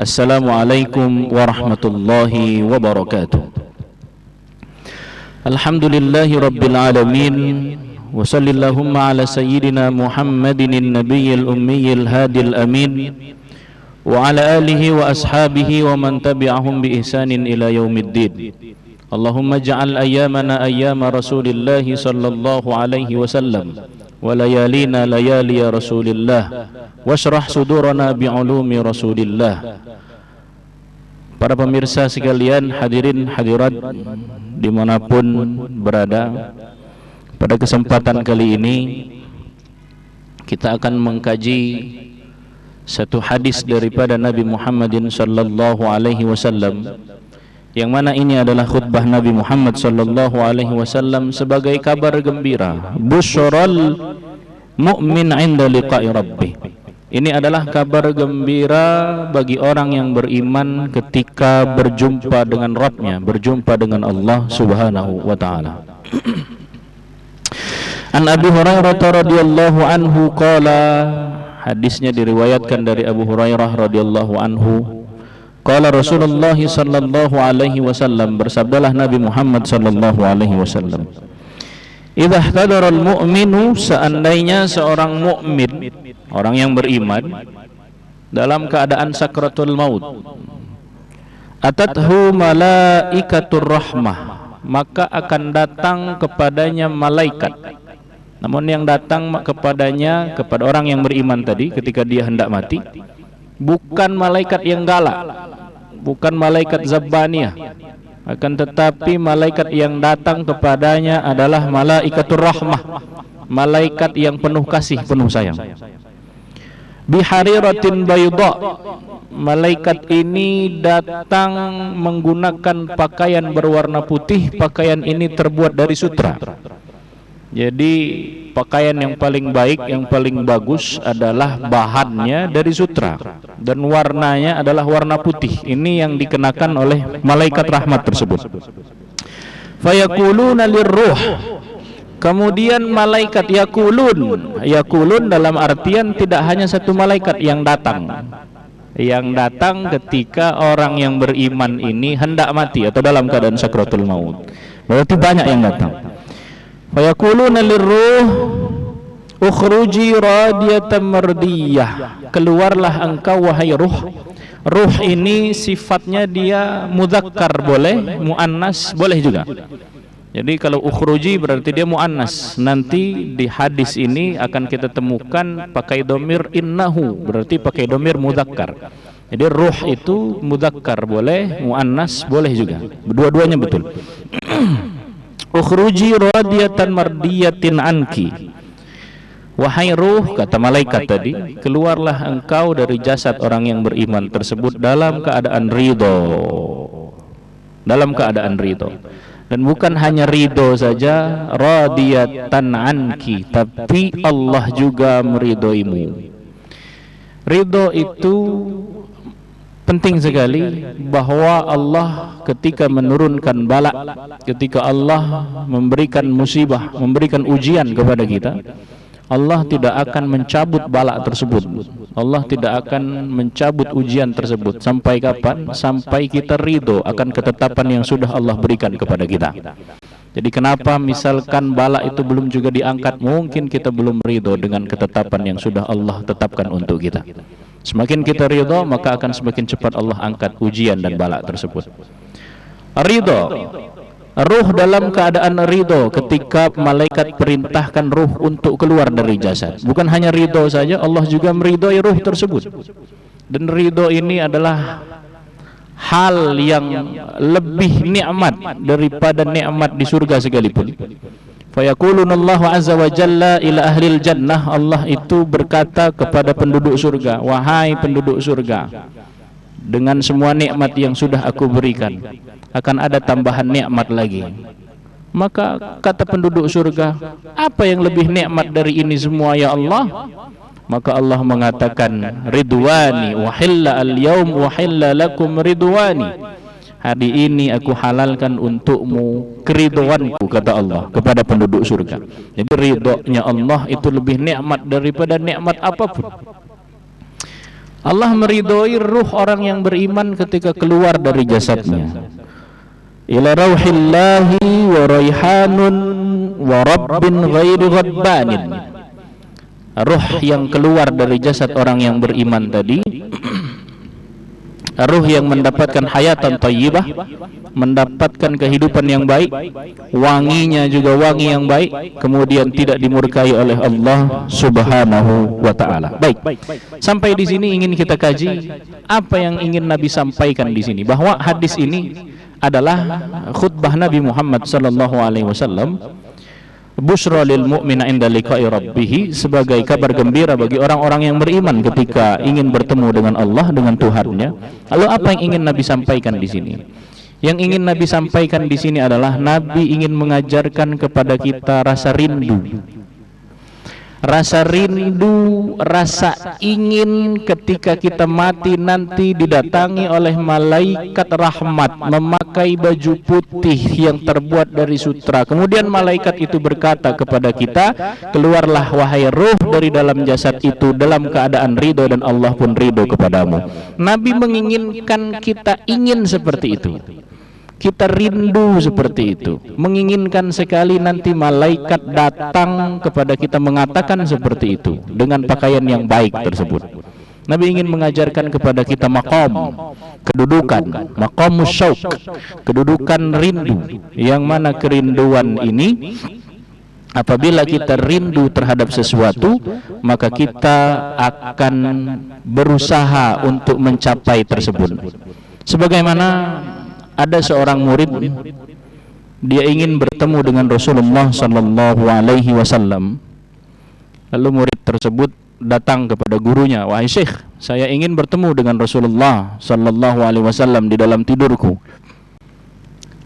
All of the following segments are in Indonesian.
Assalamualaikum warahmatullahi wabarakatuh. Alhamdulillahi rabbil alamin. Wa sallallahumma ala sayyidina Muhammadin nabiyil ummiyil hadil amin. Wa ala alihi wa ashabihi wa man tabi'ahum bi ihsanin ila yaumiddin. Allahumma ja'al ayyamana ayyama Rasulillahi sallallahu alaihi wasallam wa layalina layali Rasulillah washrah sudurana bi'ulumi Rasulillah. Para pemirsa sekalian, hadirin hadirat dimanapun berada, pada kesempatan kali ini kita akan mengkaji satu hadis daripada Nabi Muhammadin sallallahu alaihi wasallam, yang mana ini adalah khutbah Nabi Muhammad sallallahu alaihi wasallam sebagai kabar gembira, busyral mu'min 'inda liqa'i rabbih. Ini adalah kabar gembira bagi orang yang beriman ketika berjumpa dengan Rabbnya, berjumpa dengan Allah Subhanahu wa taala. An Abi Hurairah radhiyallahu anhu qala, hadisnya diriwayatkan dari Abu Hurairah radhiyallahu anhu. Qala Rasulullah sallallahu alaihi wasallam, bersabdalah Nabi Muhammad sallallahu alaihi wasallam, idza ihtadara al-mu'minu, seandainya seorang mukmin, orang yang beriman, dalam keadaan sakratul maut, atathu malaikatur rahmah, maka akan datang kepadanya malaikat. Namun yang datang kepadanya, kepada orang yang beriman tadi ketika dia hendak mati, bukan malaikat yang galak, bukan malaikat Zabbaniyah, akan tetapi malaikat yang datang kepadanya adalah malaikatur rahmah, malaikat yang penuh kasih, penuh sayang. Bihariratin bayda, malaikat ini datang menggunakan pakaian berwarna putih. Pakaian ini terbuat dari sutra. Jadi pakaian yang paling baik, yang paling bagus adalah bahannya dari sutra, dan warnanya adalah warna putih. Ini yang dikenakan oleh malaikat rahmat tersebut. Fayaquluna lirruh, kemudian malaikat yakulun dalam artian tidak hanya satu malaikat yang datang ketika orang yang beriman ini hendak mati atau dalam keadaan sakratul maut. Berarti banyak yang datang. Fayaquluna lirruh ukhruji radiyatan mardiyah, keluarlah engkau wahai ruh. Ruh ini sifatnya dia mudzakkar boleh, muannas boleh juga. Jadi kalau ukhruji berarti dia muannas. Nanti di hadis ini akan kita temukan pakai domir innahu, berarti pakai domir mudzakkar. Jadi ruh itu mudzakkar boleh, muannas boleh juga. Dua-duanya betul. Ukhruji radiyatan mardiyatin anki, wahai ruh, kata malaikat tadi, keluarlah engkau dari jasad orang yang beriman tersebut dalam keadaan ridho, dalam keadaan ridho. Dan bukan hanya ridho saja, radiyatan anki, tapi Allah juga meridhoimu. Ridho itu penting sekali, bahwa Allah ketika menurunkan bala, ketika Allah memberikan musibah, memberikan ujian kepada kita, Allah tidak akan mencabut bala tersebut. Allah tidak akan mencabut ujian tersebut. Sampai kapan? Sampai kita ridho akan ketetapan yang sudah Allah berikan kepada kita. Jadi kenapa misalkan bala itu belum juga diangkat? Mungkin kita belum ridho dengan ketetapan yang sudah Allah tetapkan untuk kita. Semakin kita ridho, maka akan semakin cepat Allah angkat ujian dan bala tersebut. Ridho, ruh dalam keadaan ridho ketika malaikat perintahkan ruh untuk keluar dari jasad. Bukan hanya ridho saja, Allah juga meridhoi ruh tersebut. Dan ridho ini adalah hal yang lebih nikmat daripada nikmat di surga sekalipun. Fayaqulunallahu azza wa jalla ila ahlil jannah, Allah itu berkata kepada penduduk surga, wahai penduduk surga, dengan semua nikmat yang sudah aku berikan, akan ada tambahan nikmat lagi. Maka kata penduduk surga, apa yang lebih nikmat dari ini semua ya Allah? Maka Allah mengatakan, ridwani wahilla al-yawm wahilla lakum ridwani, hari ini aku halalkan untukmu keridhoanku, kata Allah kepada penduduk surga. Jadi ridhonya Allah itu lebih nikmat daripada nikmat apapun. Allah meridhoi ruh orang yang beriman ketika keluar dari jasadnya. Ila rauhillahi wa raihanun wa rabbin ghairi ghadbanin. Ruh yang keluar dari jasad orang yang beriman tadi, ruh yang mendapatkan hayatan thayyibah, mendapatkan kehidupan yang baik, wanginya juga wangi yang baik, kemudian tidak dimurkai oleh Allah Subhanahu wa taala. Baik. Sampai di sini ingin kita kaji apa yang ingin Nabi sampaikan di sini, bahwa hadis ini adalah khutbah Nabi Muhammad sallallahu alaihi wasallam, busyra lil mu'mina inda liqa'i rabbih, sebagai kabar gembira bagi orang-orang yang beriman ketika ingin bertemu dengan Allah, dengan Tuhannya. Lalu apa yang ingin Nabi sampaikan di sini? Yang ingin Nabi sampaikan di sini adalah Nabi ingin mengajarkan kepada kita rasa rindu. Rasa rindu, rasa ingin ketika kita mati nanti didatangi oleh malaikat rahmat memakai baju putih yang terbuat dari sutra. Kemudian malaikat itu berkata kepada kita, keluarlah wahai ruh dari dalam jasad itu dalam keadaan ridho dan Allah pun ridho kepadamu. Nabi menginginkan kita ingin seperti itu. Kita rindu seperti itu, menginginkan sekali nanti malaikat datang kepada kita mengatakan seperti itu dengan pakaian yang baik tersebut. Nabi ingin mengajarkan kepada kita maqam, kedudukan, maqamus syauq, kedudukan rindu, yang mana kerinduan ini apabila kita rindu terhadap sesuatu, maka kita akan berusaha untuk mencapai tersebut. Sebagaimana ada seorang murid, dia ingin bertemu dengan Rasulullah sallallahu alaihi wasallam. Lalu murid tersebut datang kepada gurunya, "Wahai Syekh, saya ingin bertemu dengan Rasulullah sallallahu alaihi wasallam di dalam tidurku."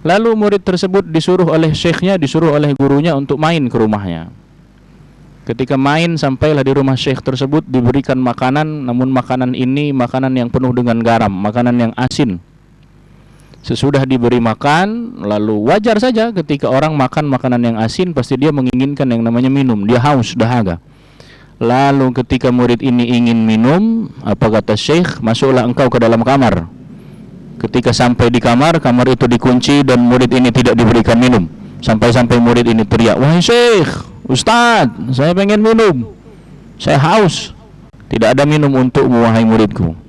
Lalu murid tersebut disuruh oleh syekhnya, disuruh oleh gurunya untuk main ke rumahnya. Ketika main, sampailah di rumah syekh tersebut, diberikan makanan, namun makanan ini makanan yang penuh dengan garam, makanan yang asin. Sesudah diberi makan, lalu wajar saja ketika orang makan makanan yang asin, pasti dia menginginkan yang namanya minum, dia haus, dahaga. Lalu ketika murid ini ingin minum, apa kata syekh? "Masuklah engkau ke dalam kamar." Ketika sampai di kamar, kamar itu dikunci dan murid ini tidak diberikan minum. Sampai-sampai murid ini teriak, "Wahai syekh, Ustadz, saya pengen minum, saya haus." "Tidak ada minum untukmu, wahai muridku."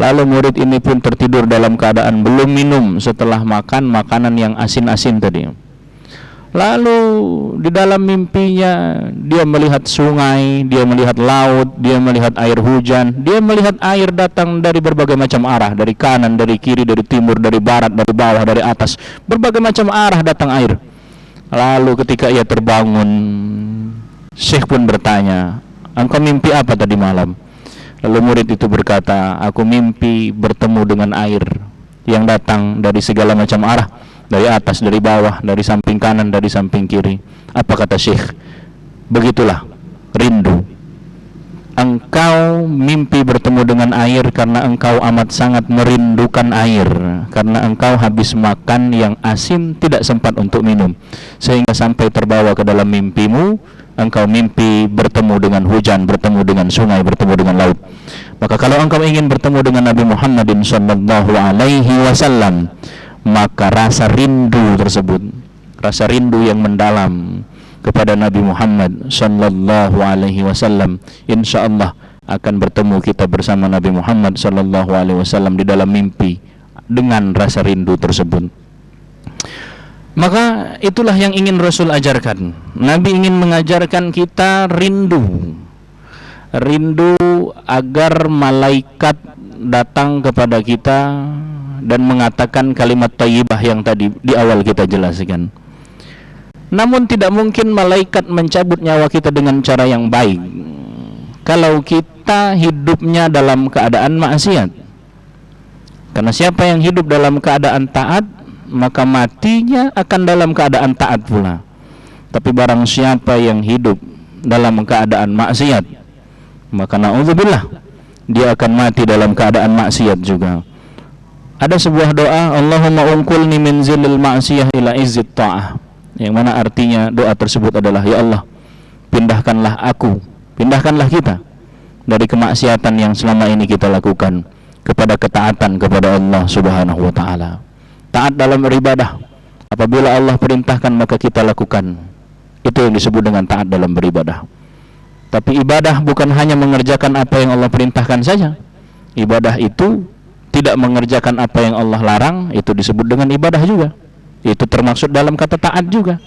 Lalu murid ini pun tertidur dalam keadaan belum minum setelah makan makanan yang asin-asin tadi. Lalu di dalam mimpinya dia melihat sungai, dia melihat laut, dia melihat air hujan, dia melihat air datang dari berbagai macam arah, dari kanan, dari kiri, dari timur, dari barat, dari bawah, dari atas, berbagai macam arah datang air. Lalu ketika ia terbangun, Syekh pun bertanya, "Engkau mimpi apa tadi malam?" Lalu murid itu berkata, "Aku mimpi bertemu dengan air yang datang dari segala macam arah, dari atas, dari bawah, dari samping kanan, dari samping kiri." Apa kata Syekh? "Begitulah rindu. Engkau mimpi bertemu dengan air karena engkau amat sangat merindukan air, karena engkau habis makan yang asin tidak sempat untuk minum, sehingga sampai terbawa ke dalam mimpimu engkau mimpi bertemu dengan hujan, bertemu dengan sungai, bertemu dengan laut. Maka kalau engkau ingin bertemu dengan Nabi Muhammadin sallallahu alaihi wasallam, maka rasa rindu tersebut, rasa rindu yang mendalam kepada Nabi Muhammad sallallahu alaihi wasallam, insyaallah akan bertemu kita bersama Nabi Muhammad sallallahu alaihi wasallam di dalam mimpi dengan rasa rindu tersebut. Maka itulah yang ingin Rasul ajarkan. Nabi ingin mengajarkan kita rindu agar malaikat datang kepada kita dan mengatakan kalimat thayyibah yang tadi di awal kita jelaskan. Namun tidak mungkin malaikat mencabut nyawa kita dengan cara yang baik kalau kita hidupnya dalam keadaan maksiat. Karena siapa yang hidup dalam keadaan taat, maka matinya akan dalam keadaan taat pula. Tapi barang siapa yang hidup dalam keadaan maksiat, maka na'udzubillah, dia akan mati dalam keadaan maksiat juga. Ada sebuah doa, Allahumma unqulni min zillil ma'siyah ila izzit ta'ah, yang mana artinya doa tersebut adalah, ya Allah, pindahkanlah kita dari kemaksiatan yang selama ini kita lakukan kepada ketaatan kepada Allah Subhanahu wa taala. Taat dalam beribadah. Apabila Allah perintahkan maka kita lakukan. Itu yang disebut dengan taat dalam beribadah. Tapi ibadah bukan hanya mengerjakan apa yang Allah perintahkan saja. Ibadah itu tidak mengerjakan apa yang Allah larang, itu disebut dengan ibadah juga. Itu termaksud dalam kata taat juga.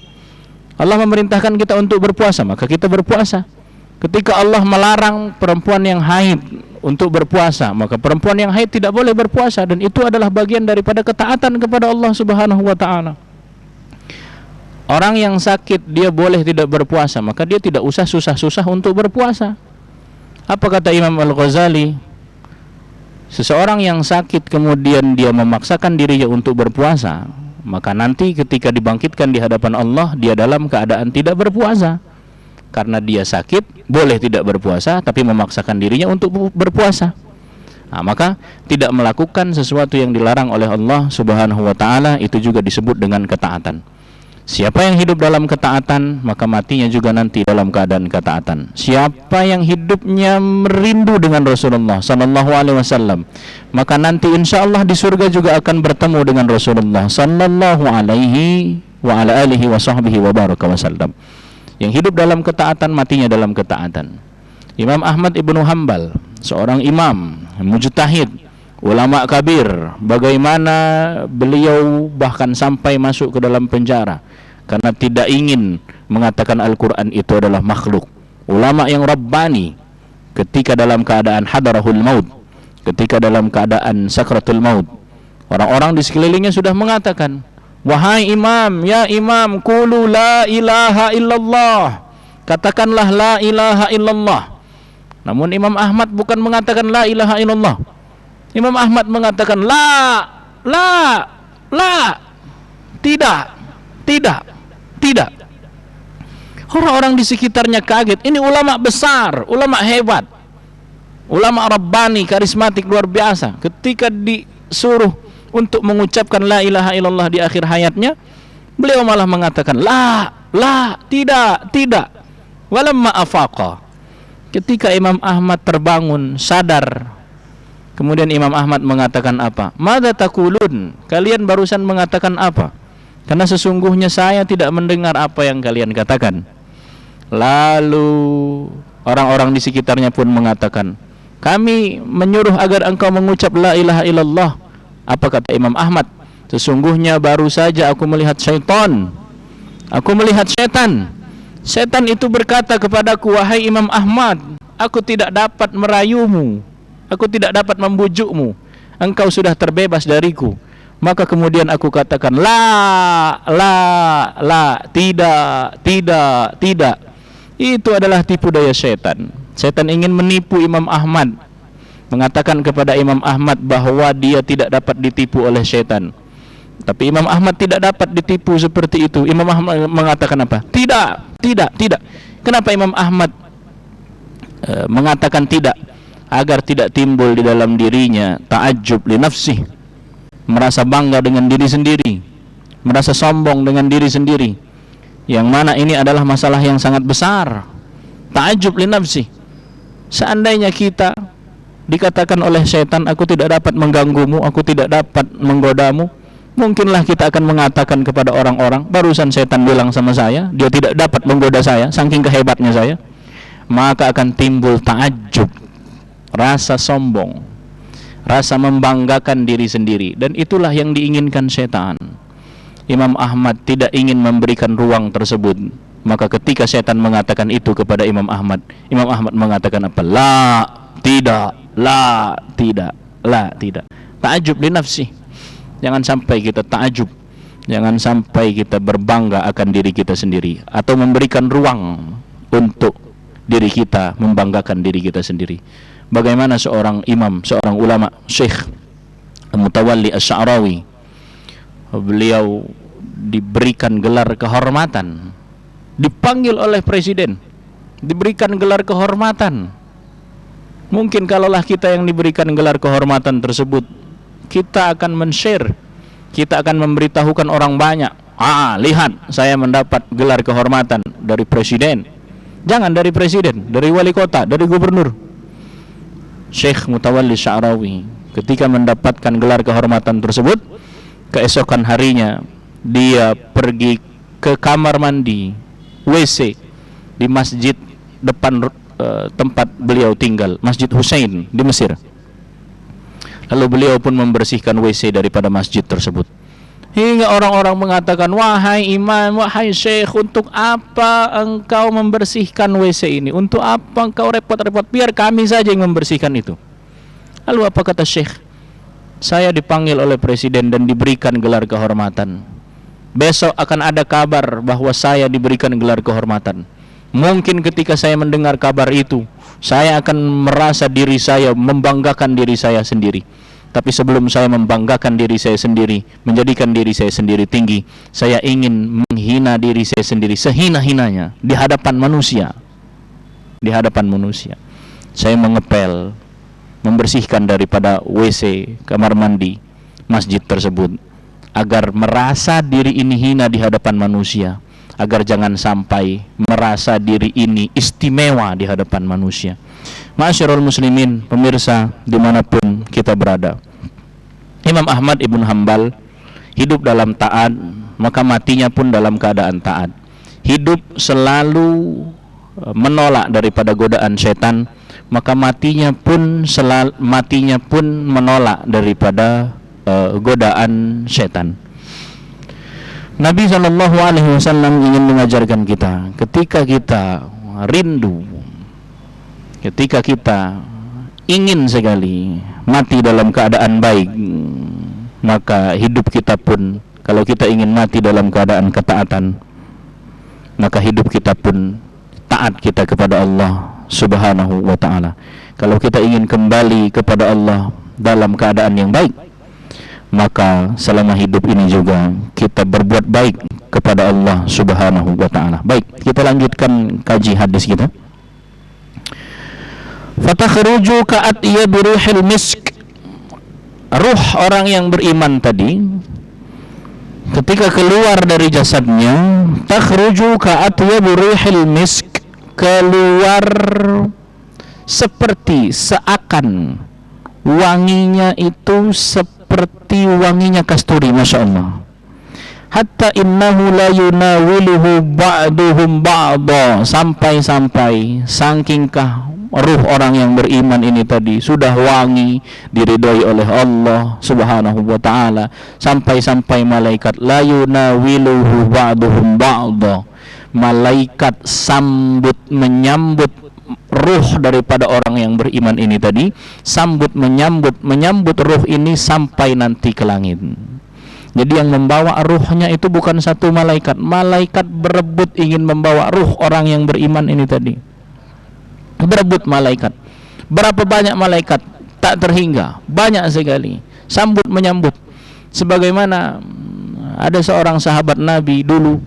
Allah memerintahkan kita untuk berpuasa, maka kita berpuasa. Ketika Allah melarang perempuan yang haid untuk berpuasa, maka perempuan yang haid tidak boleh berpuasa, dan itu adalah bagian daripada ketaatan kepada Allah Subhanahu wa taala. Orang yang sakit dia boleh tidak berpuasa, maka dia tidak usah susah-susah untuk berpuasa. Apa kata Imam Al-Ghazali? Seseorang yang sakit kemudian dia memaksakan dirinya untuk berpuasa, maka nanti ketika dibangkitkan di hadapan Allah, dia dalam keadaan tidak berpuasa. Karena dia sakit, boleh tidak berpuasa, tapi memaksakan dirinya untuk berpuasa. Nah, maka tidak melakukan sesuatu yang dilarang oleh Allah Subhanahu wa taala itu juga disebut dengan ketaatan. Siapa yang hidup dalam ketaatan, maka matinya juga nanti dalam keadaan ketaatan. Siapa yang hidupnya merindu dengan Rasulullah sallallahu alaihi wasallam, maka nanti insya Allah di surga juga akan bertemu dengan Rasulullah sallallahu alaihi wa ala alihi wa sahbihi wa baraka wasallam. Yang hidup dalam ketaatan, matinya dalam ketaatan. Imam Ahmad Ibnu Hanbal, seorang imam mujtahid, ulama kabir, bagaimana beliau bahkan sampai masuk ke dalam penjara karena tidak ingin mengatakan Al-Quran itu adalah makhluk. Ulama yang rabbani, ketika dalam keadaan hadarahul maut, ketika dalam keadaan sakratul maut, orang-orang di sekelilingnya sudah mengatakan, wahai imam, ya imam, qulu la ilaha illallah, katakanlah la ilaha illallah. Namun Imam Ahmad bukan mengatakan la ilaha illallah. Imam Ahmad mengatakan la, tidak. Orang-orang di sekitarnya kaget. Ini ulama besar, ulama hebat, ulama rabbani, karismatik luar biasa. Ketika disuruh untuk mengucapkan la ilaha illallah di akhir hayatnya, beliau malah mengatakan tidak. Walamma afaqa. Ketika Imam Ahmad terbangun, sadar, kemudian Imam Ahmad mengatakan apa? Madza taqulun? Kalian barusan mengatakan apa? Karena sesungguhnya saya tidak mendengar apa yang kalian katakan. Lalu orang-orang di sekitarnya pun mengatakan, kami menyuruh agar engkau mengucap la ilaha illallah. Apa kata Imam Ahmad? Sesungguhnya baru saja aku melihat syaitan. Aku melihat setan. Setan itu berkata kepadaku, wahai Imam Ahmad, aku tidak dapat merayumu, aku tidak dapat membujukmu, engkau sudah terbebas dariku. Maka kemudian aku katakan tidak. Itu adalah tipu daya setan. Setan ingin menipu Imam Ahmad, mengatakan kepada Imam Ahmad bahwa dia tidak dapat ditipu oleh setan. Tapi Imam Ahmad tidak dapat ditipu seperti itu. Imam Ahmad mengatakan apa? Tidak. Kenapa Imam Ahmad mengatakan tidak? Agar tidak timbul di dalam dirinya ta'ajjub li nafsih, merasa bangga dengan diri sendiri, merasa sombong dengan diri sendiri, yang mana ini adalah masalah yang sangat besar. Ta'ajjub li nafsih. Seandainya kita dikatakan oleh setan, aku tidak dapat mengganggumu, aku tidak dapat menggodamu, mungkinlah kita akan mengatakan kepada orang-orang, barusan setan bilang sama saya, dia tidak dapat menggoda saya, saking kehebatnya saya. Maka akan timbul ta'ajjub, rasa sombong, rasa membanggakan diri sendiri, dan itulah yang diinginkan setan. Imam Ahmad tidak ingin memberikan ruang tersebut. Maka ketika setan mengatakan itu kepada Imam Ahmad mengatakan apa? Tidak. Ta'ajjub li nafsi. Jangan sampai kita ta'ajjub, jangan sampai kita berbangga akan diri kita sendiri, atau memberikan ruang untuk diri kita membanggakan diri kita sendiri. Bagaimana seorang imam, seorang ulama, Syekh Mutawalli Asy-Sya'rawi, beliau diberikan gelar kehormatan, dipanggil oleh presiden, diberikan gelar kehormatan. Mungkin kalaulah kita yang diberikan gelar kehormatan tersebut, kita akan men-share, kita akan memberitahukan orang banyak, lihat saya mendapat gelar kehormatan dari presiden. Jangan dari presiden, dari wali kota, dari gubernur. Syekh Mutawalli Sya'rawi ketika mendapatkan gelar kehormatan tersebut, keesokan harinya dia pergi ke kamar mandi, WC di masjid depan tempat beliau tinggal, Masjid Husain di Mesir. Lalu beliau pun membersihkan WC daripada masjid tersebut. Hingga orang-orang mengatakan, wahai imam, wahai syekh, untuk apa engkau membersihkan WC ini? Untuk apa engkau repot-repot? Biar kami saja yang membersihkan itu. Lalu apa kata syekh? Saya dipanggil oleh presiden dan diberikan gelar kehormatan. Besok akan ada kabar bahwa saya diberikan gelar kehormatan. Mungkin ketika saya mendengar kabar itu, saya akan merasa diri saya, membanggakan diri saya sendiri. Tapi sebelum saya membanggakan diri saya sendiri, menjadikan diri saya sendiri tinggi, saya ingin menghina diri saya sendiri sehina-hinanya di hadapan manusia. Di hadapan manusia. Saya mengepel, membersihkan daripada WC, kamar mandi, masjid tersebut, agar merasa diri ini hina di hadapan manusia, agar jangan sampai merasa diri ini istimewa di hadapan manusia. Ma'asyiral muslimin, pemirsa dimanapun kita berada, Imam Ahmad Ibn Hanbal hidup dalam taat, maka matinya pun dalam keadaan taat. Hidup selalu menolak daripada godaan setan, maka matinya pun menolak daripada godaan setan. Nabi SAW ingin mengajarkan kita, ketika kita rindu, ketika kita ingin sekali mati dalam keadaan baik, maka hidup kita pun, kalau kita ingin mati dalam keadaan ketaatan, maka hidup kita pun taat kita kepada Allah Subhanahu wa ta'ala. Kalau kita ingin kembali kepada Allah dalam keadaan yang baik, maka selama hidup ini juga kita berbuat baik kepada Allah Subhanahu wa ta'ala. Baik, kita lanjutkan kaji hadis kita. Fatakhruju ka'atiyya biruhil misk. Ruh orang yang beriman tadi ketika keluar dari jasadnya, takhruju ka'atiyya biruhil misk, keluar seperti seakan wanginya itu seperti wanginya kasturi, Masya Allah. Hatta innahu la yunawiluhu ba'duhum ba'da, sampai-sampai sangkingkah ruh orang yang beriman ini tadi sudah wangi, diridhoi oleh Allah Subhanahu wa ta'ala, sampai-sampai malaikat la yunawiluhu ba'duhum ba'da, malaikat menyambut ruh daripada orang yang beriman ini tadi, menyambut ruh ini sampai nanti ke langit. Jadi yang membawa ruhnya itu bukan satu malaikat, malaikat berebut ingin membawa ruh orang yang beriman ini tadi, berebut malaikat. Berapa banyak malaikat? Tak terhingga, banyak sekali, sambut menyambut. Sebagaimana ada seorang sahabat Nabi dulu,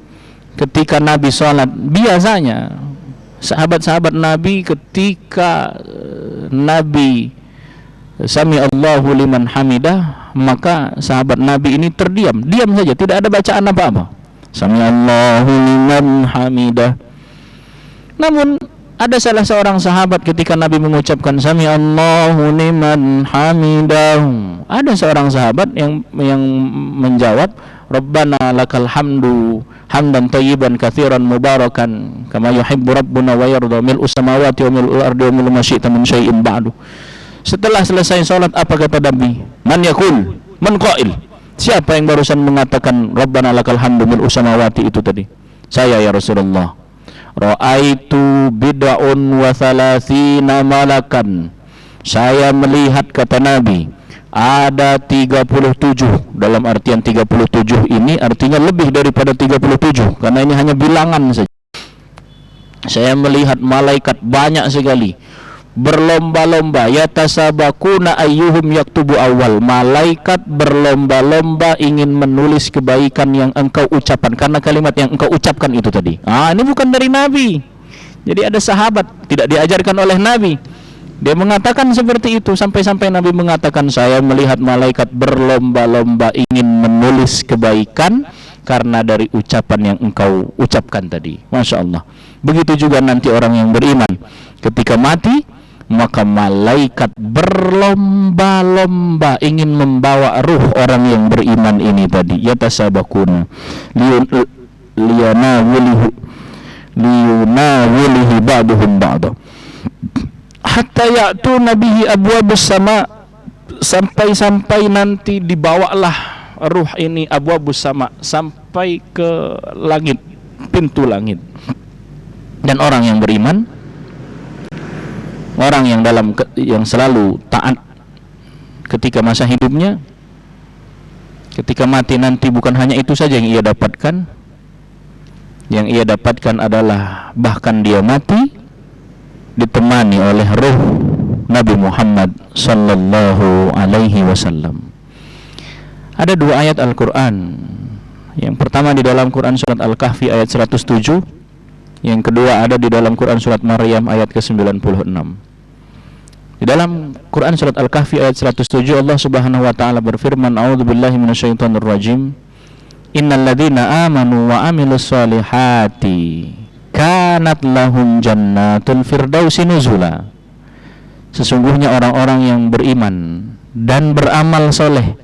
ketika Nabi sholat, biasanya sahabat-sahabat Nabi ketika Nabi Sami Allahu liman hamidah, maka sahabat Nabi ini terdiam, diam saja, tidak ada bacaan apa-apa. Sami Allahu liman hamidah. Namun ada salah seorang sahabat ketika Nabi mengucapkan Sami Allahu liman hamidah, ada seorang sahabat yang menjawab, Rabbana lakal hamdu hamdan thayyiban katsiran mubarakan kama yuhibbu rabbuna wa yarda mil'us samawati wa mil'ul ardi wa mil'u ma syi'ta min syai'in ba'du. Setelah selesai salat, apa kata Nabi? Man yakul, man qail. Siapa yang barusan mengatakan Rabbana lakal hamdu mil'us samawati itu tadi? Saya, ya Rasulullah. Ra'aitu bid'un wa thalathina malakan. Saya melihat, kata Nabi, ada 37. Dalam artian 37 ini artinya lebih daripada 37, karena ini hanya bilangan saja. Saya melihat malaikat banyak sekali, berlomba-lomba, yatasabakuna ayyuhum yaktubu awal. Malaikat berlomba-lomba ingin menulis kebaikan yang engkau ucapkan, karena kalimat yang engkau ucapkan itu tadi. Ini bukan dari Nabi. Jadi ada sahabat, tidak diajarkan oleh Nabi, dia mengatakan seperti itu, sampai-sampai Nabi mengatakan, saya melihat malaikat berlomba-lomba ingin menulis kebaikan karena dari ucapan yang engkau ucapkan tadi. Masya Allah. Begitu juga nanti orang yang beriman ketika mati, maka malaikat berlomba-lomba ingin membawa ruh orang yang beriman ini tadi. Yatasabakuna liyunawilihi ba'duhum ba'da hatta ya'tuna bihi abwabus sama, sampai nanti dibawalah ruh ini abwabus sama, sampai ke langit, pintu langit. Dan orang yang beriman, orang yang yang selalu taat ketika masa hidupnya, ketika mati nanti bukan hanya itu saja yang ia dapatkan. Yang ia dapatkan adalah bahkan dia mati ditemani oleh ruh Nabi Muhammad sallallahu alaihi wasallam. Ada dua ayat Al-Quran. Yang pertama di dalam Quran surat Al-Kahfi ayat 107. Yang kedua ada di dalam Quran surat Maryam ayat ke-96. Di dalam Quran surat Al-Kahfi ayat 107 Allah Subhanahu wa taala berfirman, A'udzubillahi minasyaitonir rajim. Innal ladzina amanu wa amilus solihati kanat lahum jannatul firdausi nuzula. Sesungguhnya orang-orang yang beriman dan beramal soleh,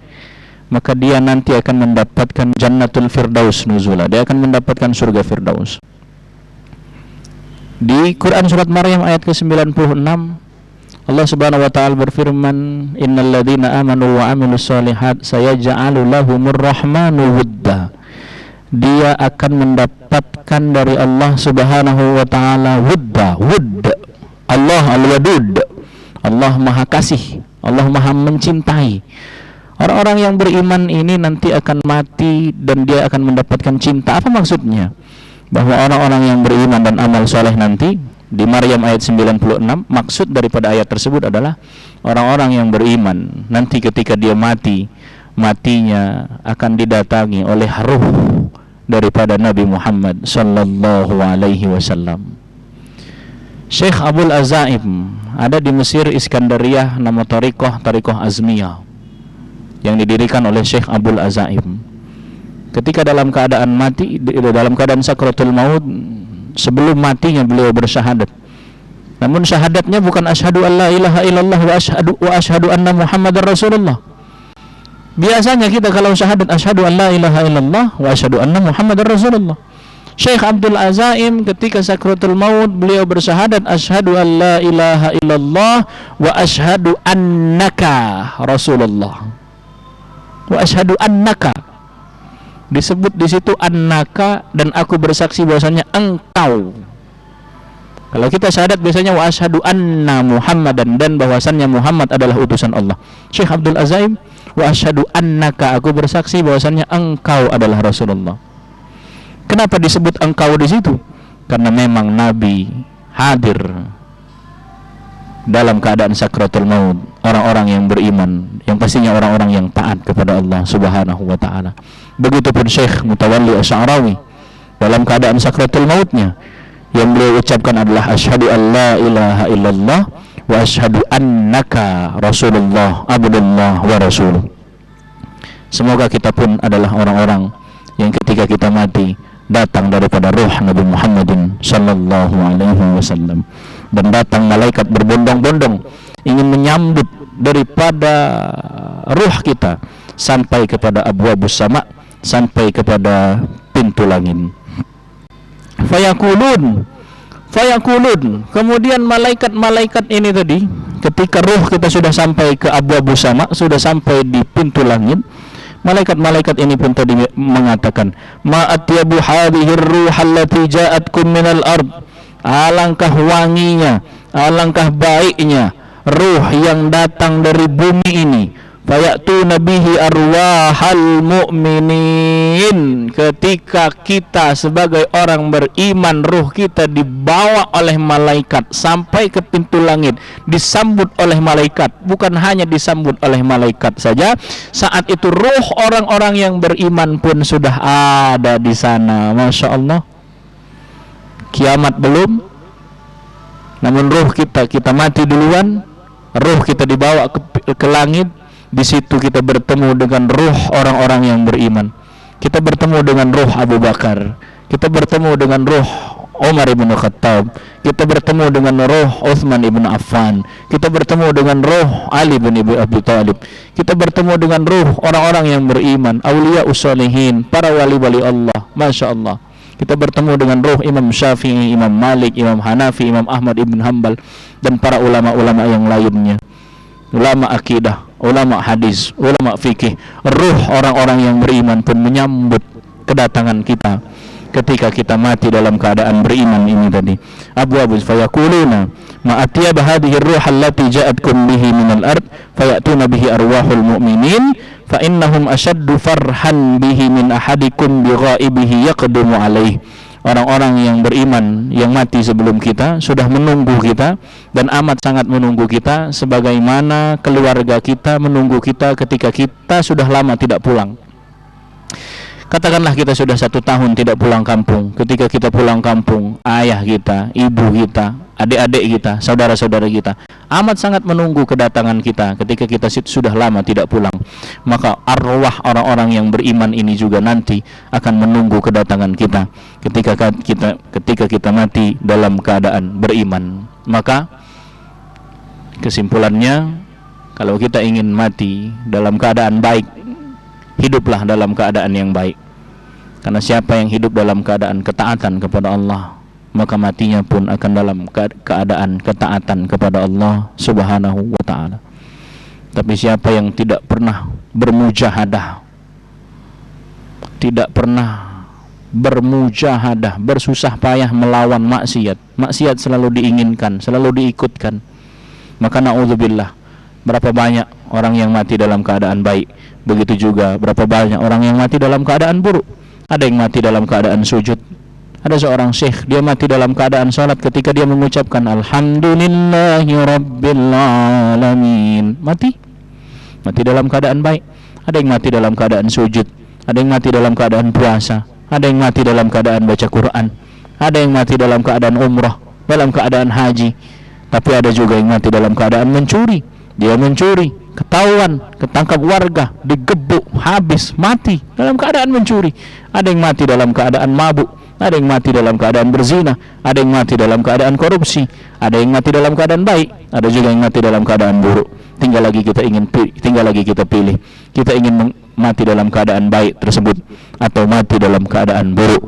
maka dia nanti akan mendapatkan jannatul firdaus nuzula. Dia akan mendapatkan surga firdaus. Di Quran surat Maryam ayat ke-96 Allah Subhanahu wa taala berfirman, Innal ladzina amanu wa amilus solihat sayaj'alu lahumur rahmanu wudda. Dia akan mendapatkan dari Allah Subhanahu wa taala wudda. Allah al-wadud. Allah Maha Kasih, Allah Maha Mencintai. Orang-orang yang beriman ini nanti akan mati dan dia akan mendapatkan cinta. Apa maksudnya? Bahwa orang-orang yang beriman dan amal soleh nanti di Maryam ayat 96, maksud daripada ayat tersebut adalah orang-orang yang beriman nanti ketika dia mati, matinya akan didatangi oleh ruh daripada Nabi Muhammad sallallahu alaihi wasallam. Syekh Abul Azaim ada di Mesir Iskandariyah, nama Tariqah Azmiyah yang didirikan oleh Syekh Abul Azaim. Ketika dalam keadaan mati, dalam keadaan sakratul maut, sebelum matinya beliau bersyahadat. Namun syahadatnya bukan asyhadu an la ilaha illallah wa asyhadu anna Muhammadar Rasulullah. Biasanya kita kalau syahadat asyhadu an la ilaha illallah wa asyhadu anna Muhammadar Rasulullah. Syekh Abdul Azaim ketika sakratul maut beliau bersyahadat asyhadu an la ilaha illallah wa asyhadu annaka Rasulullah. Wa asyhadu annaka, disebut di situ annaka, dan aku bersaksi bahwasanya engkau. Kalau kita syahadat biasanya wa asyhadu anna Muhammadan, dan bahwasannya Muhammad adalah utusan Allah. Syekh Abdul Azaim wa asyhadu annaka, aku bersaksi bahwasannya engkau adalah Rasulullah. Kenapa disebut engkau di situ? Karena memang Nabi hadir dalam keadaan sakratul maut, orang-orang yang beriman, yang pastinya orang-orang yang taat kepada Allah Subhanahu wa taala. Begitupun Syekh Mutawalli Asy'arawi dalam keadaan sakratul mautnya, yang beliau ucapkan adalah asyhadu an la ilaha illallah wa asyhadu annaka Rasulullah abdullah wa rasul. Semoga kita pun adalah orang-orang yang ketika kita mati datang daripada ruh Nabi Muhammadin sallallahu alaihi wasallam, dan datang malaikat berbondong-bondong ingin menyambut daripada ruh kita sampai kepada abwabus sama, sampai kepada pintu langit. Fayakulun, kemudian malaikat-malaikat ini tadi ketika ruh kita sudah sampai ke abwabus sama, sudah sampai di pintu langit, malaikat-malaikat ini pun tadi mengatakan, ma atyabu hadhihi ar-ruh allati ja'atkum minal ard. Alangkah wanginya, alangkah baiknya ruh yang datang dari bumi ini. Fayatu nabihi arwahal mu'minin. Ketika kita sebagai orang beriman, ruh kita dibawa oleh malaikat sampai ke pintu langit, disambut oleh malaikat. Bukan hanya disambut oleh malaikat saja, saat itu ruh orang-orang yang beriman pun sudah ada di sana. Masya Allah. Kiamat belum, namun ruh kita mati duluan, ruh kita dibawa ke langit. Di situ kita bertemu dengan ruh orang-orang yang beriman. Kita bertemu dengan ruh Abu Bakar, kita bertemu dengan ruh Umar ibn Khattab, kita bertemu dengan roh Uthman ibn Affan, kita bertemu dengan roh Ali bin Abi Thalib, kita bertemu dengan roh orang-orang yang beriman, aulia usalihin, para wali-wali Allah. Masya Allah. Kita bertemu dengan roh Imam Syafi'i, Imam Malik, Imam Hanafi, Imam Ahmad ibn Hanbal, dan para ulama-ulama yang lainnya, ulama akidah, ulama hadis, ulama fikih. Ruh orang-orang yang beriman pun menyambut kedatangan kita ketika kita mati dalam keadaan beriman ini tadi. Abu fayaquluna ma atiyaba hadhihi ar-ruh allati ja'atkum bihi minal ard fayatuna bihi arwahul mu'minin fa innahum ashaddu farhan bihi min ahadikum bi ghaibihi yaqdumu alaih. Orang-orang yang beriman yang mati sebelum kita sudah menunggu kita dan amat sangat menunggu kita, sebagaimana keluarga kita menunggu kita ketika kita sudah lama tidak pulang. Katakanlah kita sudah 1 tahun tidak pulang kampung. Ketika kita pulang kampung, ayah kita, ibu kita, adik-adik kita, saudara-saudara kita amat sangat menunggu kedatangan kita ketika kita sudah lama tidak pulang. Maka arwah orang-orang yang beriman ini juga nanti akan menunggu kedatangan kita ketika kita mati dalam keadaan beriman. Maka kesimpulannya, kalau kita ingin mati dalam keadaan baik, hiduplah dalam keadaan yang baik. Karena siapa yang hidup dalam keadaan ketaatan kepada Allah, maka matinya pun akan dalam keadaan ketaatan kepada Allah Subhanahu wa ta'ala. Tapi siapa yang tidak pernah bermujahadah, tidak pernah bermujahadah, bersusah payah melawan maksiat, maksiat selalu diinginkan, selalu diikutkan, maka na'udzubillah, berapa banyak orang yang mati dalam keadaan baik, begitu juga berapa banyak orang yang mati dalam keadaan buruk. Ada yang mati dalam keadaan sujud. Ada seorang syekh, dia mati dalam keadaan salat ketika dia mengucapkan alhamdulillahi rabbil alamin. Mati dalam keadaan baik. Ada yang mati dalam keadaan sujud, ada yang mati dalam keadaan puasa, ada yang mati dalam keadaan baca Quran, ada yang mati dalam keadaan umrah, dalam keadaan haji. Tapi ada juga yang mati dalam keadaan mencuri. Dia mencuri, ketahuan, ketangkap warga, digebuk, habis, mati dalam keadaan mencuri. Ada yang mati dalam keadaan mabuk, ada yang mati dalam keadaan berzina, ada yang mati dalam keadaan korupsi, ada yang mati dalam keadaan baik, ada juga yang mati dalam keadaan buruk. Tinggal lagi kita pilih. Kita ingin mati dalam keadaan baik tersebut atau mati dalam keadaan buruk.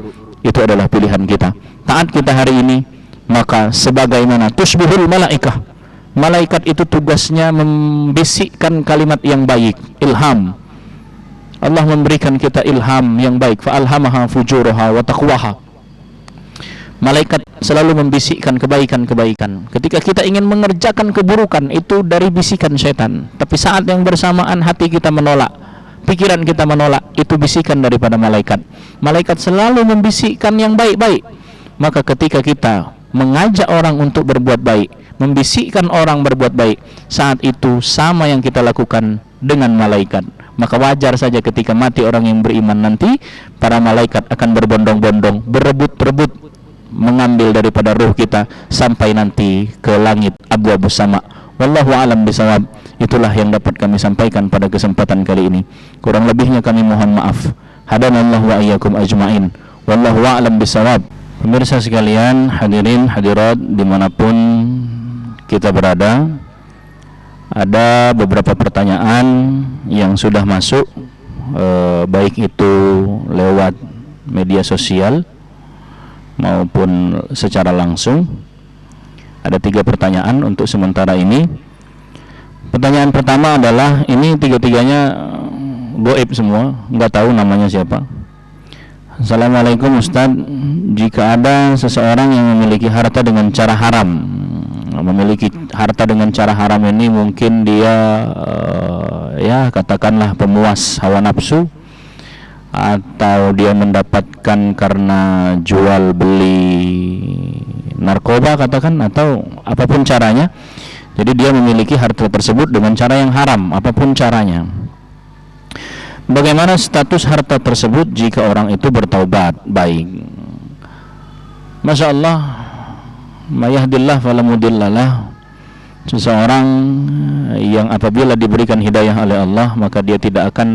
Itu adalah pilihan kita. Taat kita hari ini, maka sebagaimana tusbihul malaikah, malaikat itu tugasnya membisikkan kalimat yang baik, ilham. Allah memberikan kita ilham yang baik, fa'alhamaha fujuraha wa taqwaha. Malaikat selalu membisikkan kebaikan-kebaikan. Ketika kita ingin mengerjakan keburukan, itu dari bisikan setan. Tapi saat yang bersamaan hati kita menolak, pikiran kita menolak, itu bisikan daripada malaikat. Malaikat selalu membisikkan yang baik-baik. Maka ketika kita mengajak orang untuk berbuat baik, membisikkan orang berbuat baik, saat itu sama yang kita lakukan dengan malaikat. Maka wajar saja ketika mati orang yang beriman nanti, para malaikat akan berbondong-bondong, berebut-rebut mengambil daripada ruh kita sampai nanti ke langit abu-abu sama. Wallahu a'lam bishawab. Itulah yang dapat kami sampaikan pada kesempatan kali ini. Kurang lebihnya kami mohon maaf. Hadanallahu wa iyyakum ajma'in. Wallahu a'lam bishawab. Pemirsa sekalian, hadirin hadirat dimanapun kita berada, ada beberapa pertanyaan yang sudah masuk, baik itu lewat media sosial maupun secara langsung. Ada 3 pertanyaan untuk sementara ini. Pertanyaan pertama adalah, ini 3-tiganya goib semua, nggak tahu namanya siapa. Assalamualaikum Ustaz, jika ada seseorang yang memiliki harta dengan cara haram, memiliki harta dengan cara haram ini mungkin dia ya katakanlah pemuas hawa nafsu, atau dia mendapatkan karena jual beli narkoba katakan, atau apapun caranya. Jadi dia memiliki harta tersebut dengan cara yang haram, apapun caranya. Bagaimana status harta tersebut jika orang itu bertaubat baik? Masya Allah, mayahdillah falamudillalah. Seseorang yang apabila diberikan hidayah oleh Allah, maka dia tidak akan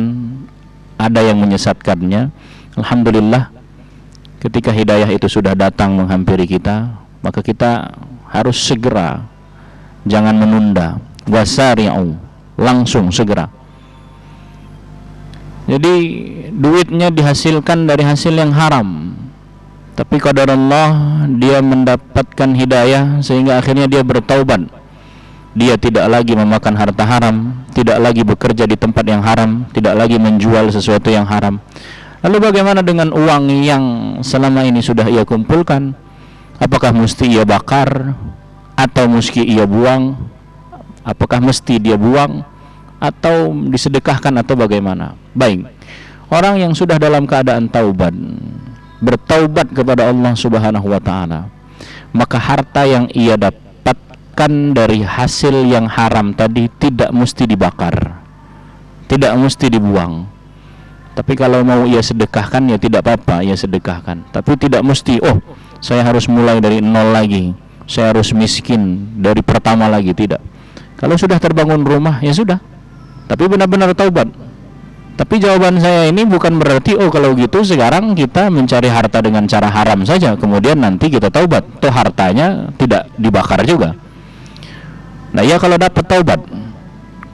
ada yang menyesatkannya. Alhamdulillah, Ketika hidayah itu sudah datang menghampiri kita, maka kita harus segera, jangan menunda. Wasari'u, langsung segera. Jadi duitnya dihasilkan dari hasil yang haram, tapi qadarullah dia mendapatkan hidayah sehingga akhirnya dia bertaubat. Dia tidak lagi memakan harta haram, tidak lagi bekerja di tempat yang haram, tidak lagi menjual sesuatu yang haram. Lalu bagaimana dengan uang yang selama ini sudah ia kumpulkan? Apakah mesti ia bakar atau mesti ia buang? Apakah mesti dia buang atau disedekahkan atau bagaimana? Baik, orang yang sudah dalam keadaan taubat, bertaubat kepada Allah Subhanahu wa ta'ala, maka harta yang ia dapatkan dari hasil yang haram tadi tidak mesti dibakar, tidak mesti dibuang. Tapi kalau mau ia sedekahkan ya tidak apa-apa, ia sedekahkan. Tapi tidak mesti, oh saya harus mulai dari nol lagi, saya harus miskin dari pertama lagi, tidak. Kalau sudah terbangun rumah ya sudah, tapi benar-benar taubat. Tapi jawaban saya ini bukan berarti oh kalau gitu sekarang kita mencari harta dengan cara haram saja, kemudian nanti kita taubat, toh hartanya tidak dibakar juga. Nah ya, kalau dapat taubat.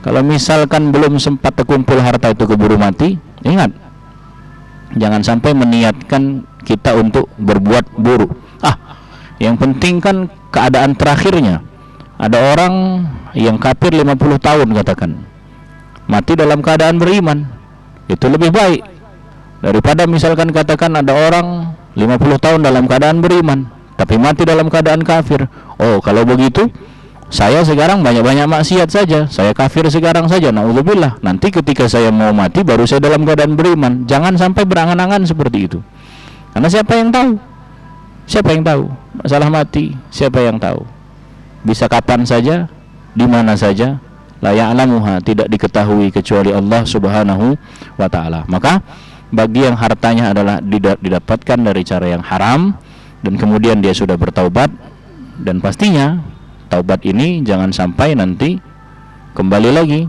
Kalau misalkan belum sempat terkumpul harta itu keburu mati, ingat, jangan sampai meniatkan kita untuk berbuat buruk. Yang penting kan keadaan terakhirnya. Ada orang yang kafir 50 tahun katakan, mati dalam keadaan beriman, itu lebih baik daripada misalkan katakan ada orang 50 tahun dalam keadaan beriman tapi mati dalam keadaan kafir. Oh kalau begitu saya sekarang banyak-banyak maksiat saja, saya kafir sekarang saja, naudzubillah, nanti ketika saya mau mati baru saya dalam keadaan beriman. Jangan sampai berangan-angan seperti itu, karena siapa yang tahu? Siapa yang tahu masalah mati? Siapa yang tahu? Bisa kapan saja, di mana saja. La ya'lamuha, tidak diketahui kecuali Allah Subhanahu wa ta'ala. Maka bagi yang hartanya adalah didapatkan dari cara yang haram dan kemudian dia sudah bertaubat, dan pastinya taubat ini jangan sampai nanti kembali lagi.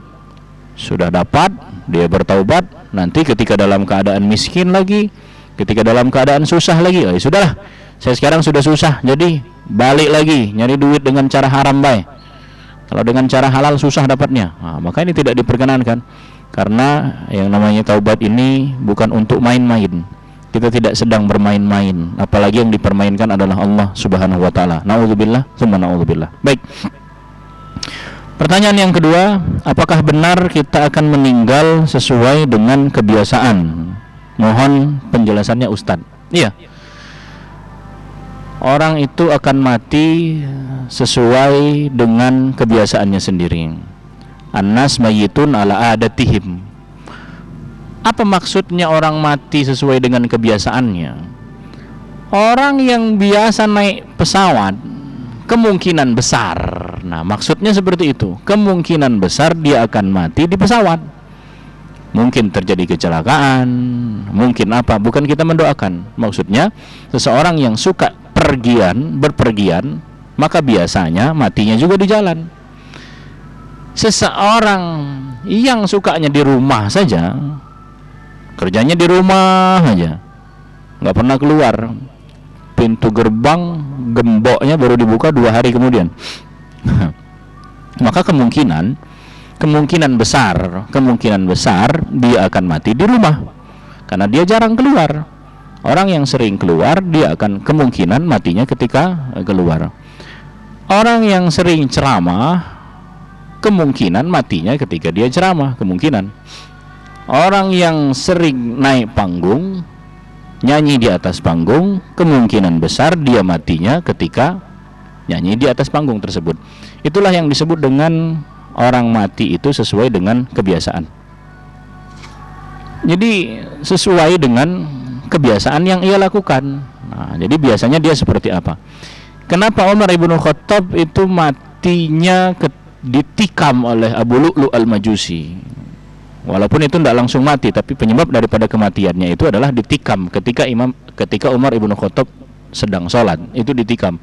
Sudah dapat, dia bertaubat, nanti ketika dalam keadaan miskin lagi, ketika dalam keadaan susah lagi, oh ya sudahlah, saya sekarang sudah susah, jadi balik lagi nyari duit dengan cara haram baik. Kalau dengan cara halal susah dapatnya, maka ini tidak diperkenankan. Karena yang namanya taubat ini bukan untuk main-main. Kita tidak sedang bermain-main, apalagi yang dipermainkan adalah Allah Subhanahu wa ta'ala. Na'udzubillah, summa na'udzubillah. Baik. Pertanyaan yang kedua, apakah benar kita akan meninggal sesuai dengan kebiasaan? Mohon penjelasannya Ustaz. Iya. Orang itu akan mati sesuai dengan kebiasaannya sendiri. An-nas mayyitun ala adatihim. Apa maksudnya orang mati sesuai dengan kebiasaannya? Orang yang biasa naik pesawat kemungkinan besar, nah maksudnya seperti itu, kemungkinan besar dia akan mati di pesawat. Mungkin terjadi kecelakaan, mungkin apa, bukan kita mendoakan. Maksudnya seseorang yang suka berpergian, maka biasanya matinya juga di jalan. Seseorang yang sukanya di rumah saja, kerjanya di rumah aja, nggak pernah keluar, pintu gerbang gemboknya baru dibuka 2 hari kemudian maka kemungkinan besar dia akan mati di rumah karena dia jarang keluar. Orang yang sering keluar dia akan kemungkinan matinya ketika keluar. Orang yang sering ceramah kemungkinan matinya ketika dia ceramah, kemungkinan. Orang yang sering naik panggung, nyanyi di atas panggung, kemungkinan besar dia matinya ketika nyanyi di atas panggung tersebut. Itulah yang disebut dengan orang mati itu sesuai dengan kebiasaan. Jadi sesuai dengan kebiasaan yang ia lakukan. Nah, jadi biasanya dia seperti apa? Kenapa Umar ibn Khattab itu matinya ditikam oleh Abu Lu'lu' al-Majusi? Walaupun itu tidak langsung mati, tapi penyebab daripada kematiannya itu adalah ditikam ketika Umar ibn Khattab sedang sholat, itu ditikam.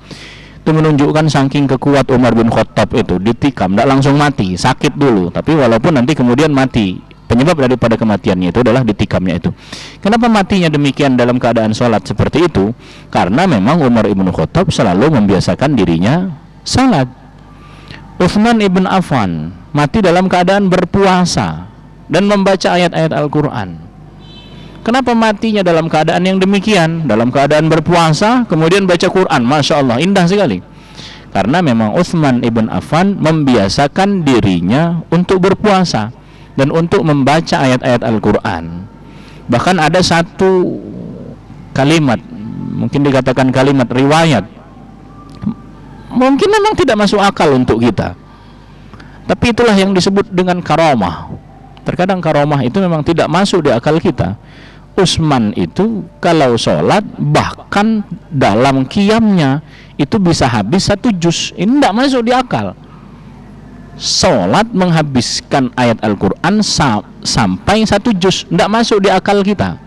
Itu menunjukkan saking kekuat Umar bin Khattab itu, ditikam, tidak langsung mati, sakit dulu, tapi walaupun nanti kemudian mati Penyebab daripada kematiannya itu adalah ditikamnya itu. Kenapa matinya demikian dalam keadaan sholat seperti itu? Karena memang Umar ibn Khattab selalu membiasakan dirinya sholat. Utsman ibn Affan mati dalam keadaan berpuasa dan membaca ayat-ayat Al-Quran. Kenapa matinya dalam keadaan yang demikian? Dalam keadaan berpuasa kemudian baca Quran. Masya Allah, indah sekali. Karena memang Utsman ibn Affan membiasakan dirinya untuk berpuasa dan untuk membaca ayat-ayat Al-Quran. Bahkan ada satu kalimat, mungkin dikatakan kalimat riwayat, mungkin memang tidak masuk akal untuk kita, tapi itulah yang disebut dengan karamah. Terkadang karamah itu memang tidak masuk di akal kita. Utsman itu kalau sholat bahkan dalam qiyamnya itu bisa habis 1 juz. Ini tidak masuk di akal. Sholat menghabiskan ayat Al-Quran sampai 1 juz, tidak masuk di akal kita.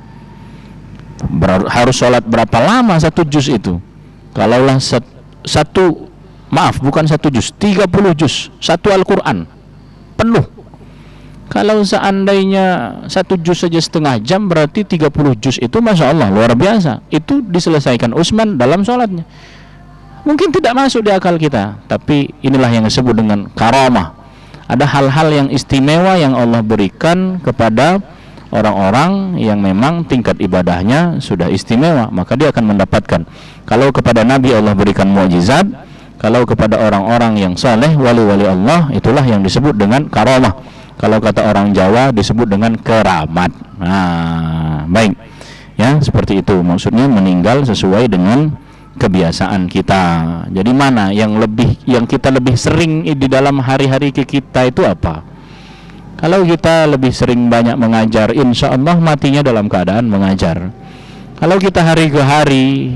Harus sholat berapa lama 1 juz itu? Kalaulah bukan 1 juz, 30 juz, 1 Al-Quran penuh. Kalau seandainya 1 juz saja setengah jam, berarti 30 juz itu Masya Allah luar biasa. Itu diselesaikan Utsman dalam sholatnya. Mungkin tidak masuk di akal kita, tapi inilah yang disebut dengan karamah. Ada hal-hal yang istimewa yang Allah berikan kepada orang-orang yang memang tingkat ibadahnya sudah istimewa, maka dia akan mendapatkan. Kalau kepada Nabi Allah berikan mukjizat, kalau kepada orang-orang yang saleh, wali-wali Allah, itulah yang disebut dengan karamah. Kalau kata orang Jawa disebut dengan keramat. Nah, baik. Ya, seperti itu. Maksudnya meninggal sesuai dengan kebiasaan kita. Jadi mana yang kita lebih sering di dalam hari-hari kita itu apa? Kalau kita lebih sering banyak mengajar, insya Allah matinya dalam keadaan mengajar. Kalau kita hari ke hari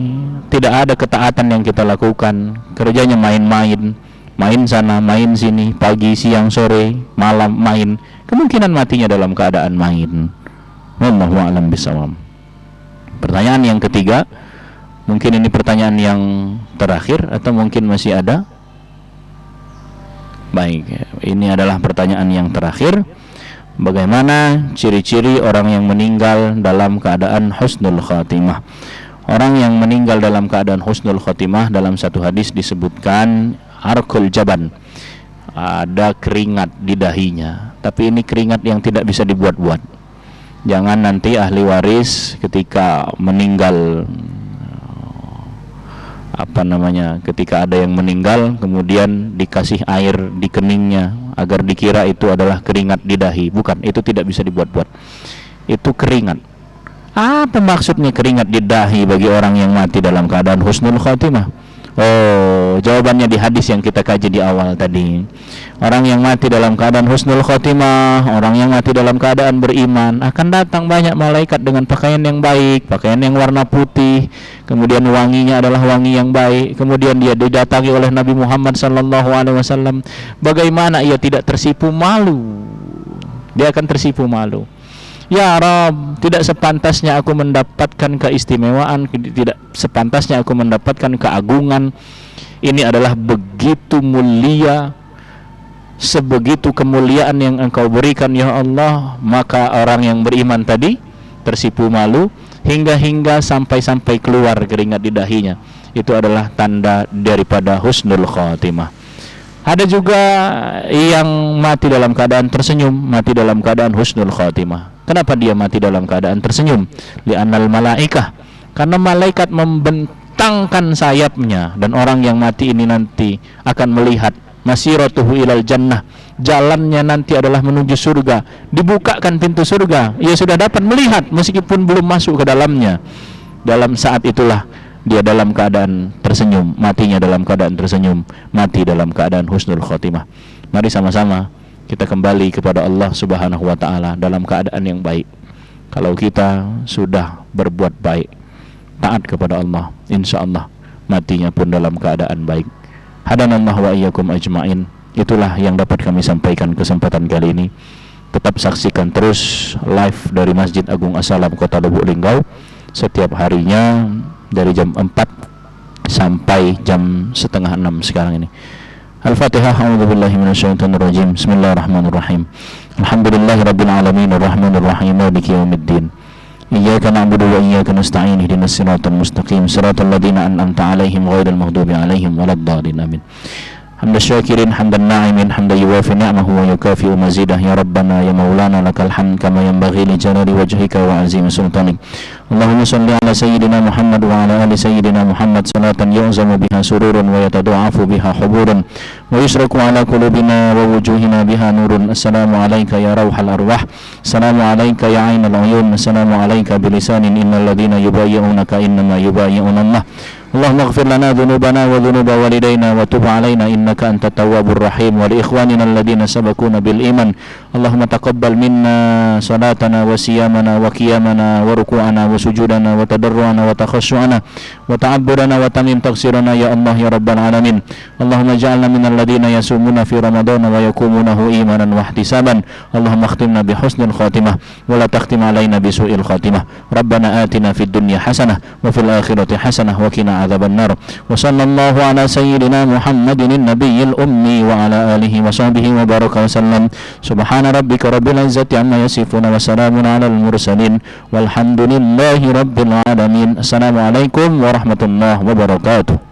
tidak ada ketaatan yang kita lakukan, kerjanya main-main, main sana, main sini, pagi, siang, sore, malam main, kemungkinan matinya dalam keadaan main. Wallahu a'lam bishawab. Pertanyaan yang ketiga, mungkin ini pertanyaan yang terakhir atau mungkin masih ada? Baik, ini adalah pertanyaan yang terakhir. Bagaimana ciri-ciri orang yang meninggal dalam keadaan husnul khatimah? Orang yang meninggal dalam keadaan husnul khatimah dalam satu hadis disebutkan arkul jaban, ada keringat di dahinya. Tapi ini keringat yang tidak bisa dibuat-buat. Jangan nanti ahli waris ketika meninggal, ketika ada yang meninggal kemudian dikasih air di keningnya agar dikira itu adalah keringat di dahi. Bukan, itu tidak bisa dibuat-buat. Itu keringat. Apa maksudnya keringat di dahi bagi orang yang mati dalam keadaan husnul khatimah? Oh, jawabannya di hadis yang kita kaji di awal tadi. Orang yang mati dalam keadaan husnul khotimah, orang yang mati dalam keadaan beriman, akan datang banyak malaikat dengan pakaian yang baik, pakaian yang warna putih, kemudian wanginya adalah wangi yang baik. Kemudian dia didatangi oleh Nabi Muhammad SAW. Bagaimana ia tidak tersipu malu? Dia akan tersipu malu. Ya Rabb, tidak sepantasnya aku mendapatkan keistimewaan, tidak sepantasnya aku mendapatkan keagungan. Ini adalah begitu mulia, sebegitu kemuliaan yang engkau berikan ya Allah. Maka orang yang beriman tadi tersipu malu hingga sampai keluar keringat di dahinya. Itu adalah tanda daripada husnul khatimah. Ada juga yang mati dalam keadaan tersenyum, mati dalam keadaan husnul khatimah. Kenapa dia mati dalam keadaan tersenyum? Li'annal malaikah, karena malaikat membentangkan sayapnya, dan orang yang mati ini nanti akan melihat masiratuhu ilal jannah, jalannya nanti adalah menuju surga. Dibukakan pintu surga, ia sudah dapat melihat meskipun belum masuk ke dalamnya. Dalam saat itulah dia dalam keadaan tersenyum, matinya dalam keadaan tersenyum, mati dalam keadaan husnul khotimah. Mari sama-sama kita kembali kepada Allah Subhanahu wa ta'ala dalam keadaan yang baik. Kalau kita sudah berbuat baik, taat kepada Allah, insya Allah matinya pun dalam keadaan baik. Hadanallah wa iyyakum ajma'in. Itulah yang dapat kami sampaikan kesempatan kali ini. Tetap saksikan terus live dari Masjid Agung As-Salam Kota Lubuk Linggau setiap harinya dari jam 4 sampai jam 5:30 sekarang ini. Al-Fatihah. A'udzubillahi minasyaitonir rajim. Bismillahirrahmanirrahim. Alhamdulillahi rabbil alamin arrahmanir rahim maliki yaumiddin. Iyyaka na'budu wa iyyaka nasta'in ihdinas siratal mustaqim siratal ladzina an'amta 'alaihim ghairil maghdubi 'alaihim waladdallin amin. Hamdan syakirin hamdan na'imin hamdan yuwafi ni'amahu wa yukafi'u mazidah ya Rabbana ya Maulana lakal hamd kama yanbaghi li jalali wajhika wa 'azimi sultanik. Allahumma salli ala sayyidina Muhammad wa ala ali sayyidina Muhammad salatan yu'zamu biha sururun wa yatada'afu biha huburun wa yusraku ala qulubina wa wujuhina biha nurun. Assalamu alayka ya rawhal arwah, assalamu alayka ya 'ainal 'uyun, assalamu alayka bilisanin innal ladzina yubayyi'unaka innama yubayyi'una Allah. Allahumma ighfir lana dhunubana wa dhunuba walidayna wa tub alaina innaka antat tawwabur rahim wa li ikhwanina alladhina sabaquna bil iman. Allahumma taqabbal minna salatana wa siyamana wa qiyamana wa ruku'ana wa sujudana wa tadarruana wa takhashu'ana wa ta'abbudana wa tamim taqsirana ya Allah ya rabbal alamin. Allahumma ij'alna minal ladhina yasumuna fi ramadana wa yakumunahu imanan wa ihtisaban. Allahumma akhtimna bi husnil khatimah wa la takhtim alaina bi su'il khatimah. Rabbana atina fid dunya hasanah wa fil akhirati hasanah wa qina adzaban nar. Wa sallallahu ala sayyidina Muhammadin nabiyil ummi wa ala alihi wa sahbihi wa baraka wa sallam. Subhana rabbika rabbil izzati amma yasifun wa salamun alal mursalin walhamdulillahi rabbil alamin. Assalamualaikum warahmatullahi wabarakatuh.